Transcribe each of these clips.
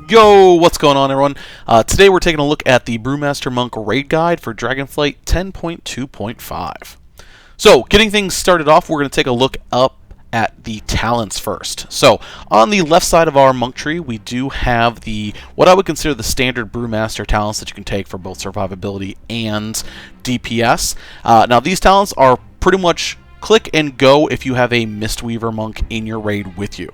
Yo, what's going on, everyone? Today we're taking a look at the Brewmaster Monk Raid Guide for Dragonflight 10.2.5. So, getting things started off, we're going to take a look up at the talents first. So, on the left side of our monk tree, we do have what I would consider the standard Brewmaster talents that you can take for both survivability and DPS. Now, these talents are pretty much click and go if you have a Mistweaver Monk in your raid with you.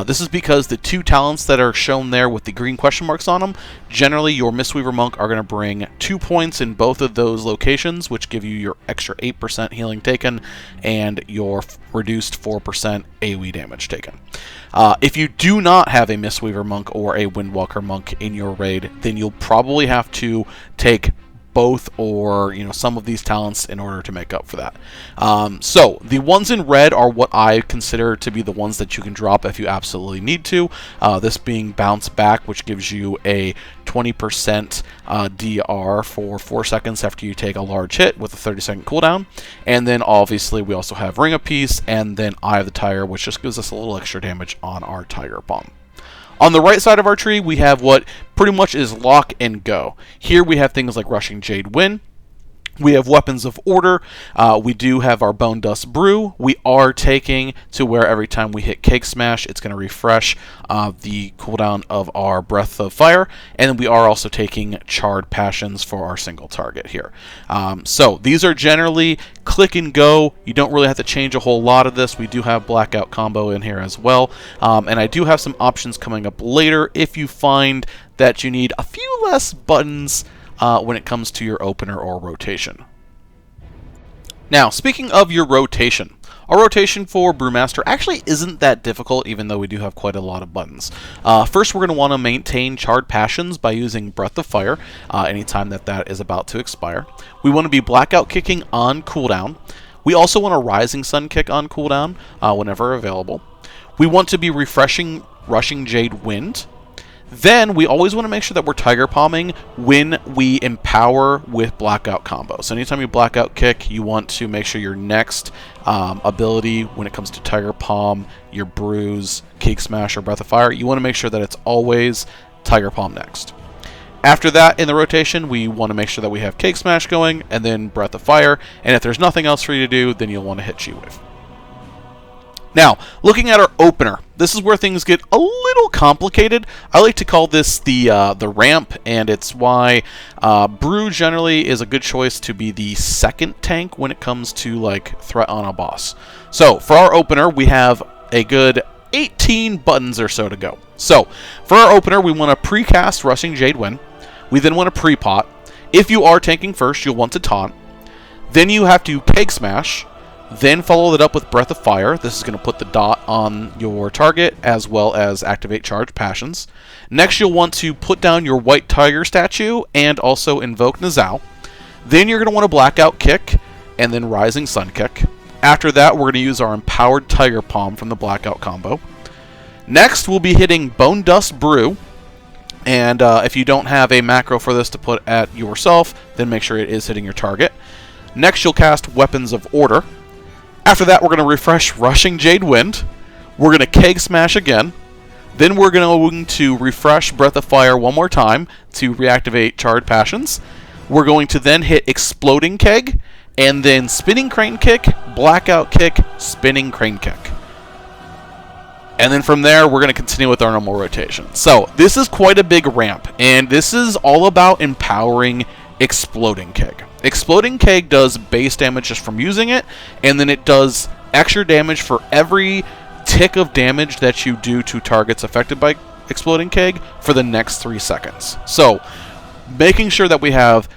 This is because the two talents that are shown there with the green question marks on them, generally your Mistweaver Monk are going to bring 2 points in both of those locations, which give you your extra 8% healing taken and your reduced 4% AoE damage taken. If you do not have a Mistweaver Monk or a Windwalker Monk in your raid, then you'll probably have to take both or some of these talents in order to make up for that. So the ones in red are what I consider to be the ones that you can drop if you absolutely need to. This being Bounce Back, which gives you a 20% DR for 4 seconds after you take a large hit with a 30-second cooldown. And then obviously we also have Ring of Peace and then Eye of the Tiger, which just gives us a little extra damage on our Tiger Bomb. On the right side of our tree, we have what pretty much is lock and go. Here we have things like Rushing Jade Wind. We have Weapons of Order. We do have our Bone Dust Brew. We are taking to where every time we hit Cake Smash, it's going to refresh the cooldown of our Breath of Fire. And then we are also taking Charred Passions for our single target here. So these are generally click and go. You don't really have to change a whole lot of this. We do have Blackout Combo in here as well. And I do have some options coming up later if you find that you need a few less buttons when it comes to your opener or rotation. Now, speaking of your rotation, our rotation for Brewmaster actually isn't that difficult, even though we do have quite a lot of buttons. First, we're going to want to maintain Charred Passions by using Breath of Fire anytime that is about to expire. We want to be Blackout Kicking on cooldown. We also want a Rising Sun Kick on cooldown whenever available. We want to be refreshing Rushing Jade Wind. Then we always want to make sure that we're Tiger Palming when we empower with Blackout Combo. So anytime you Blackout Kick, you want to make sure your next ability when it comes to Tiger Palm, your Bruise, Cake Smash, or Breath of Fire, you want to make sure that it's always Tiger Palm next. After that, in the rotation, we want to make sure that we have Cake Smash going, and then Breath of Fire, and if there's nothing else for you to do, then you'll want to hit Chi-Wave. Now, looking at our opener, this is where things get a little complicated. I like to call this the ramp, and it's why Brew generally is a good choice to be the second tank when it comes to like threat on a boss. So for our opener, we have a good 18 buttons or so to go. So for our opener, we want to precast Rushing Jade Wind. We then want to pre-pot. If you are tanking first, you'll want to taunt. Then you have to Cake Smash. Then follow it up with Breath of Fire. This is going to put the dot on your target as well as activate Charged Passions. Next, you'll want to put down your White Tiger statue and also invoke Nizao. Then you're going to want to Blackout Kick and then Rising Sun Kick. After that, we're going to use our Empowered Tiger Palm from the Blackout combo. Next, we'll be hitting Bone Dust Brew. And if you don't have a macro for this to put at yourself, then make sure it is hitting your target. Next, you'll cast Weapons of Order. After that, we're going to refresh Rushing Jade Wind. We're going to Cake Smash again. Then we're going to refresh Breath of Fire one more time to reactivate Charred Passions. We're going to then hit Exploding Keg, and then Spinning Crane Kick, Blackout Kick, Spinning Crane Kick. And then from there, we're going to continue with our normal rotation. So this is quite a big ramp, and this is all about empowering Exploding Keg. Exploding Keg does base damage just from using it, and then it does extra damage for every tick of damage that you do to targets affected by Exploding Keg for the next 3 seconds. So, making sure that we have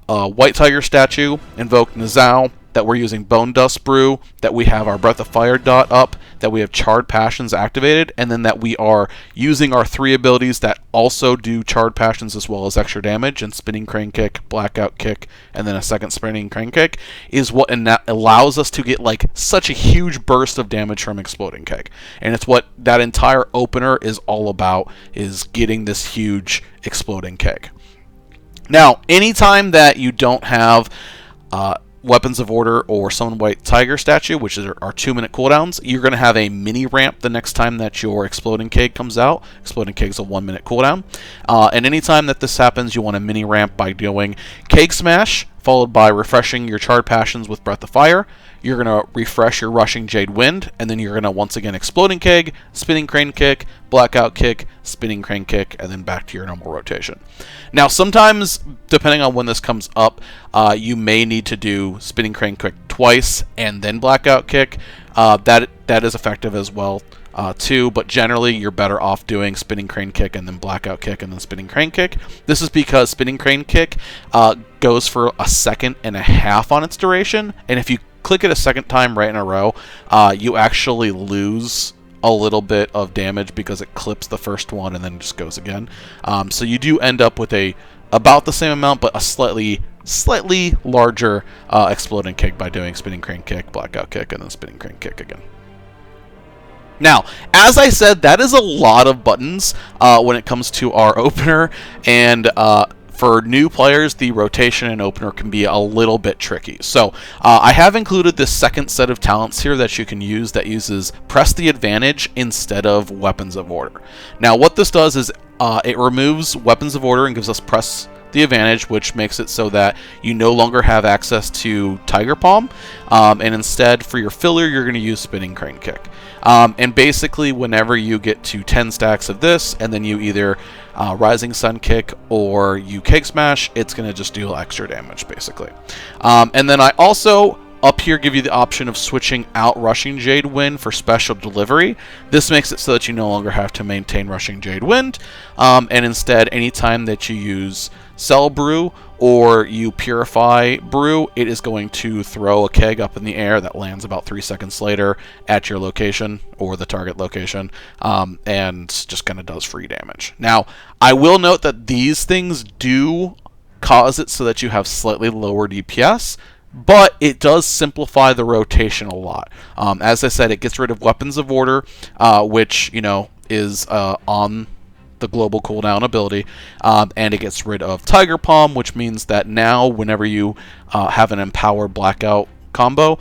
White Tiger statue, invoke Nizao, that we're using Bone Dust Brew, that we have our Breath of Fire dot up, that we have Charred Passions activated, and then that we are using our 3 abilities that also do Charred Passions as well as extra damage, and Spinning Crane Kick, Blackout Kick, and then a second Spinning Crane Kick, is what allows us to get like such a huge burst of damage from Exploding Keg. And it's what that entire opener is all about, is getting this huge Exploding Keg. Now, anytime that you don't have Weapons of Order or Summon White Tiger statue, which are 2-minute cooldowns, you're going to have a mini ramp the next time that your Exploding Keg comes out. Exploding Keg's a 1-minute cooldown. And anytime that this happens, you want a mini ramp by doing Keg Smash, followed by refreshing your Charred Passions with Breath of Fire. You're going to refresh your Rushing Jade Wind, and then you're going to once again Exploding Keg, Spinning Crane Kick, Blackout Kick, Spinning Crane Kick, and then back to your normal rotation. Now, sometimes, depending on when this comes up, you may need to do Spinning Crane Kick twice and then Blackout Kick. That is effective as well, too, but generally you're better off doing Spinning Crane Kick and then Blackout Kick and then Spinning Crane Kick. This is because Spinning Crane Kick goes for 1.5 seconds on its duration, and if you click it a second time right in a row, you actually lose a little bit of damage because it clips the first one and then just goes again. So you do end up with about the same amount, but a slightly larger Exploding Kick by doing Spinning Crane Kick, Blackout Kick, and then Spinning Crane Kick again. Now, as I said, that is a lot of buttons when it comes to our opener, and for new players, the rotation and opener can be a little bit tricky. So I have included this second set of talents here that you can use that uses Press the Advantage instead of Weapons of Order. Now, what this does is it removes Weapons of Order and gives us Press the Advantage, which makes it so that you no longer have access to Tiger Palm, and instead, for your filler, you're going to use Spinning Crane Kick. And basically, whenever you get to 10 stacks of this, and then you either Rising Sun Kick or you Keg Smash, it's going to just deal extra damage, basically. And then I also, up here, give you the option of switching out Rushing Jade Wind for Special Delivery. This makes it so that you no longer have to maintain Rushing Jade Wind, and instead, anytime that you use Cell Brew or you Purify Brew, it is going to throw a keg up in the air that lands about 3 seconds later at your location or the target location, and just kind of does free damage. Now, I will note that these things do cause it so that you have slightly lower DPS, but it does simplify the rotation a lot. As I said, it gets rid of Weapons of Order, which, is on the global cooldown ability, and it gets rid of Tiger Palm, which means that now whenever you have an Empowered Blackout combo,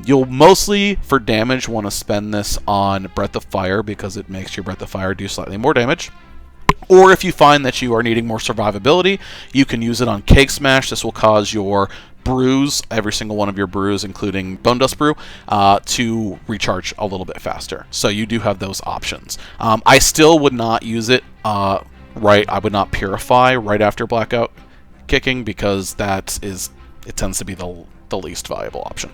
you'll mostly, for damage, want to spend this on Breath of Fire because it makes your Breath of Fire do slightly more damage. Or if you find that you are needing more survivability, you can use it on Keg Smash. This will cause your brews, every single one of your brews, including Bone Dust Brew, to recharge a little bit faster. So you do have those options. I still would not use it I would not Purify right after Blackout Kicking because it tends to be the least viable option.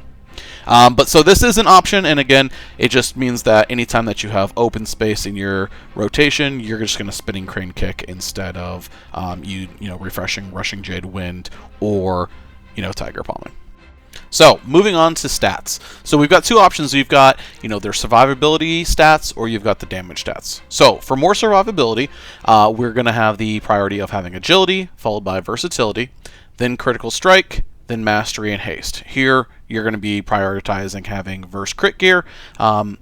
But so this is an option, and again, it just means that anytime that you have open space in your rotation, you're just going to Spinning Crane Kick instead of refreshing Rushing Jade Wind or Tiger Palming. So, moving on to stats. So we've got two options. You've got, their survivability stats, or you've got the damage stats. So, for more survivability, we're going to have the priority of having agility, followed by versatility, then critical strike, then mastery and haste. Here, you're going to be prioritizing having verse crit gear, and,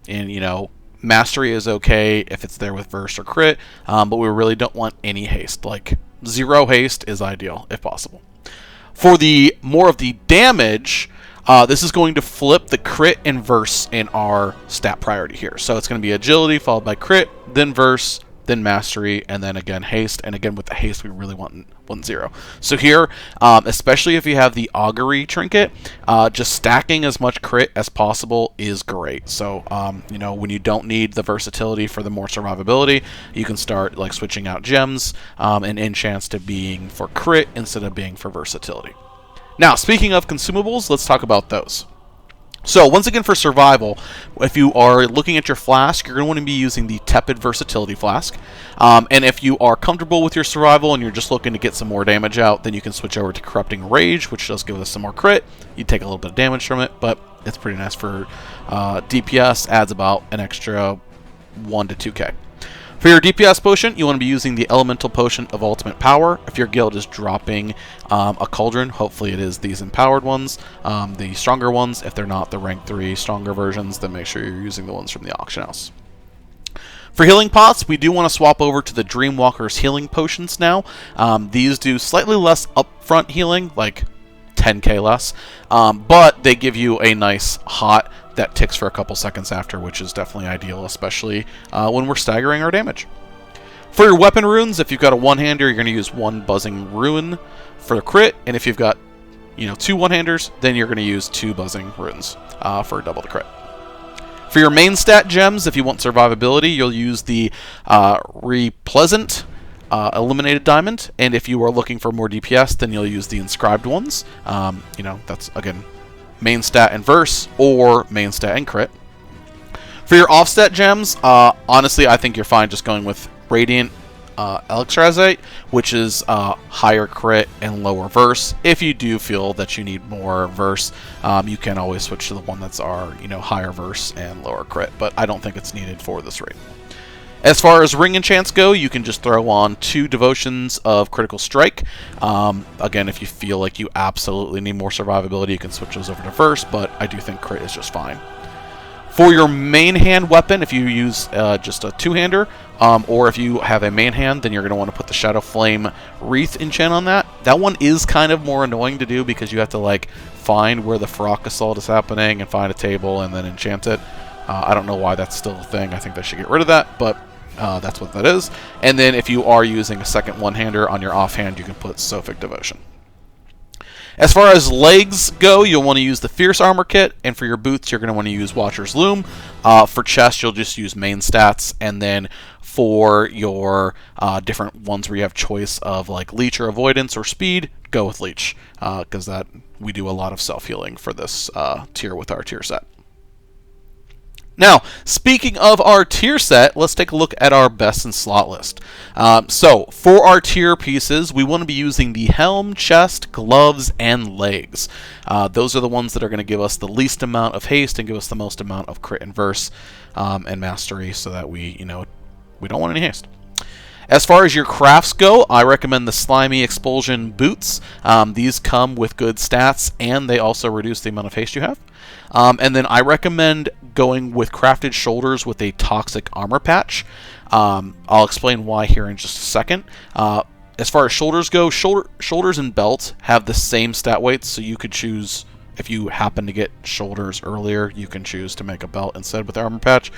mastery is okay if it's there with verse or crit, but we really don't want any haste. Like, 0 haste is ideal, if possible. For the more of the damage, this is going to flip the crit and verse in our stat priority here. So it's going to be agility followed by crit, then verse, then mastery, and then again haste. And again, with the haste, we really want 0. So here, especially if you have the augury trinket, just stacking as much crit as possible is great. So when you don't need the versatility for the more survivability, you can start like switching out gems and enchants to being for crit instead of being for versatility. Now, speaking of consumables, let's talk about those. So, once again, for survival, if you are looking at your flask, you're going to want to be using the Tepid Versatility Flask. And if you are comfortable with your survival and you're just looking to get some more damage out, then you can switch over to Corrupting Rage, which does give us some more crit. You take a little bit of damage from it, but it's pretty nice for DPS, adds about an extra 1 to 2k. For your DPS potion, you want to be using the Elemental Potion of Ultimate Power. If your guild is dropping a Cauldron, hopefully it is these empowered ones, the stronger ones. If they're not the rank 3 stronger versions, then make sure you're using the ones from the auction house. For healing pots, we do want to swap over to the Dreamwalker's healing potions now. These do slightly less upfront healing, like 10k less, but they give you a nice hot that ticks for a couple seconds after, which is definitely ideal, especially when we're staggering our damage. For your weapon runes, if you've got a one-hander, you're going to use one buzzing rune for the crit, and if you've got, you know, two one-handers, then you're going to use two buzzing runes for double the crit. For your main stat gems, if you want survivability, you'll use the Repleasant Illuminated Diamond, and if you are looking for more DPS, then you'll use the Inscribed ones. You know, that's, again, main stat and verse, or main stat and crit. For your offset gems, honestly, I think you're fine just going with Radiant Elixrazite, which is higher crit and lower verse. If you do feel that you need more verse, you can always switch to the one that's higher verse and lower crit, but I don't think it's needed for this raid. As far as ring enchants go, you can just throw on 2 devotions of critical strike. Again, if you feel like you absolutely need more survivability, you can switch those over to verse, but I do think crit is just fine. For your main hand weapon, if you use just a two-hander, or if you have a main hand, then you're going to want to put the Shadow Flame Wreath enchant on that. That one is kind of more annoying to do because you have to like find where the Feroc Assault is happening and find a table and then enchant it. I don't know why that's still a thing. I think they should get rid of that, but that's what that is. And then if you are using a second one-hander on your offhand, you can put Sophic Devotion. As far as legs go, you'll want to use the Fierce Armor Kit, and for your boots, you're going to want to use Watcher's Loom. For chest, you'll just use main stats, and then for your different ones where you have choice of like Leech or Avoidance or Speed, go with Leech, because that we do a lot of self-healing for this tier with our tier set. Now, speaking of our tier set, let's take a look at our best in slot list. So, for our tier pieces, we want to be using the helm, chest, gloves, and legs. Those are the ones that are going to give us the least amount of haste and give us the most amount of crit and verse and mastery, so that we don't want any haste. As far as your crafts go, I recommend the Slimy Expulsion boots. These come with good stats, and they also reduce the amount of haste you have. And then I recommend going with crafted shoulders with a toxic armor patch. I'll explain why here in just a second. As far as shoulders go, shoulders and belt have the same stat weights, so you could choose, if you happen to get shoulders earlier, you can choose to make a belt instead with the armor patch.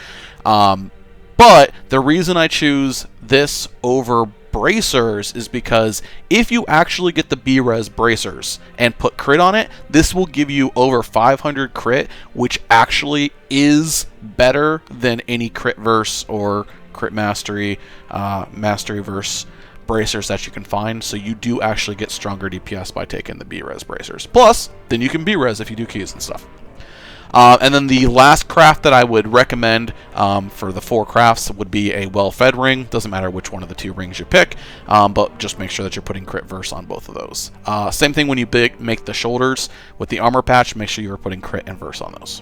But the reason I choose this over bracers is because if you actually get the B-Res bracers and put crit on it, this will give you over 500 crit, which actually is better than any crit verse or crit mastery, mastery verse bracers that you can find. So you do actually get stronger DPS by taking the B-Res bracers. Plus, then you can B-Res if you do keys and stuff. And then the last craft that I would recommend for the 4 crafts would be a well-fed ring. Doesn't matter which one of the 2 rings you pick, but just make sure that you're putting crit verse on both of those. Same thing when you make the shoulders with the armor patch, make sure you're putting crit and verse on those.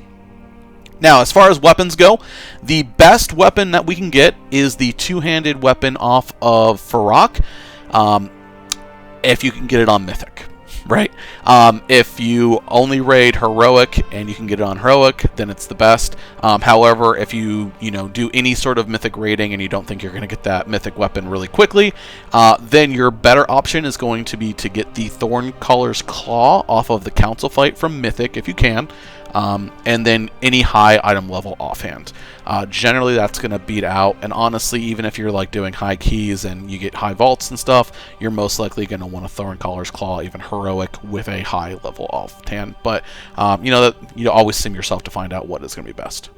Now, as far as weapons go, the best weapon that we can get is the two-handed weapon off of Feroc, if you can get it on Mythic. Right? If you only raid Heroic and you can get it on Heroic, then it's the best. However, if you do any sort of Mythic raiding and you don't think you're going to get that Mythic weapon really quickly, then your better option is going to be to get the Thorncaller's Claw off of the Council Fight from Mythic, if you can. And then any high item level offhand. Generally that's going to beat out, and honestly, even if you're like doing high keys and you get high vaults and stuff, you're most likely going to want a Thorncaller's Claw, even Heroic, with a high level offhand. But you always sim yourself to find out what is going to be best.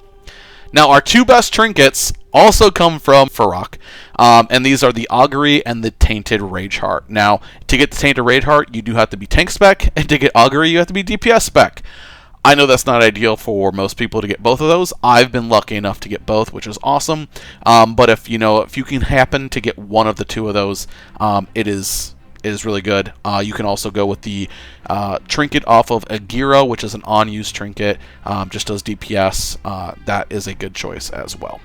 Now, our 2 best trinkets also come from Feroc, and these are the Augury and the Tainted Rage Heart. Now, to get the Tainted Rage Heart, you do have to be tank spec, and to get Augury, you have to be DPS spec. I know that's not ideal for most people to get both of those. I've been lucky enough to get both, which is awesome. But if you can happen to get one of the 2 of those, it is really good. You can also go with the trinket off of Agira, which is an on-use trinket, just does DPS. That is a good choice as well.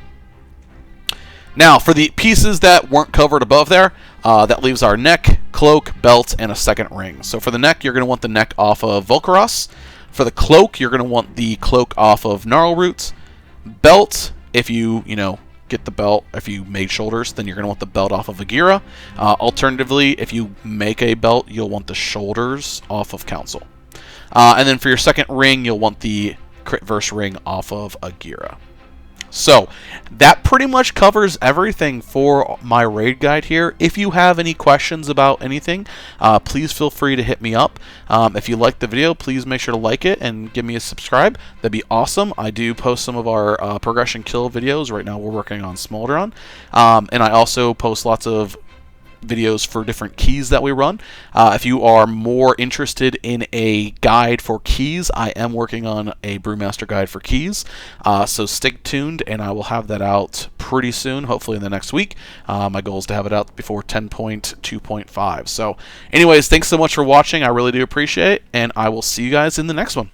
Now, for the pieces that weren't covered above there, that leaves our neck, cloak, belt, and a second ring. So for the neck, you're going to want the neck off of Volcaros. For the cloak, you're going to want the cloak off of Gnarl Roots. Belt, if you get the belt, if you made shoulders, then you're going to want the belt off of Agira. Alternatively, if you make a belt, you'll want the shoulders off of Council. And then for your second ring, you'll want the crit verse ring off of a Gira. So that pretty much covers everything for my raid guide here. If you have any questions about anything, please feel free to hit me up. If you liked the video, please make sure to like it and give me a subscribe. That'd be awesome. I do post some of our progression kill videos. Right now we're working on Smolderon. And I also post lots of videos for different keys that we run. If you are more interested in a guide for keys, I am working on a Brewmaster guide for keys, so stay tuned, and I will have that out pretty soon, hopefully in the next week. My goal is to have it out before 10.2.5. So anyways, thanks so much for watching. I really do appreciate it, and I will see you guys in the next one.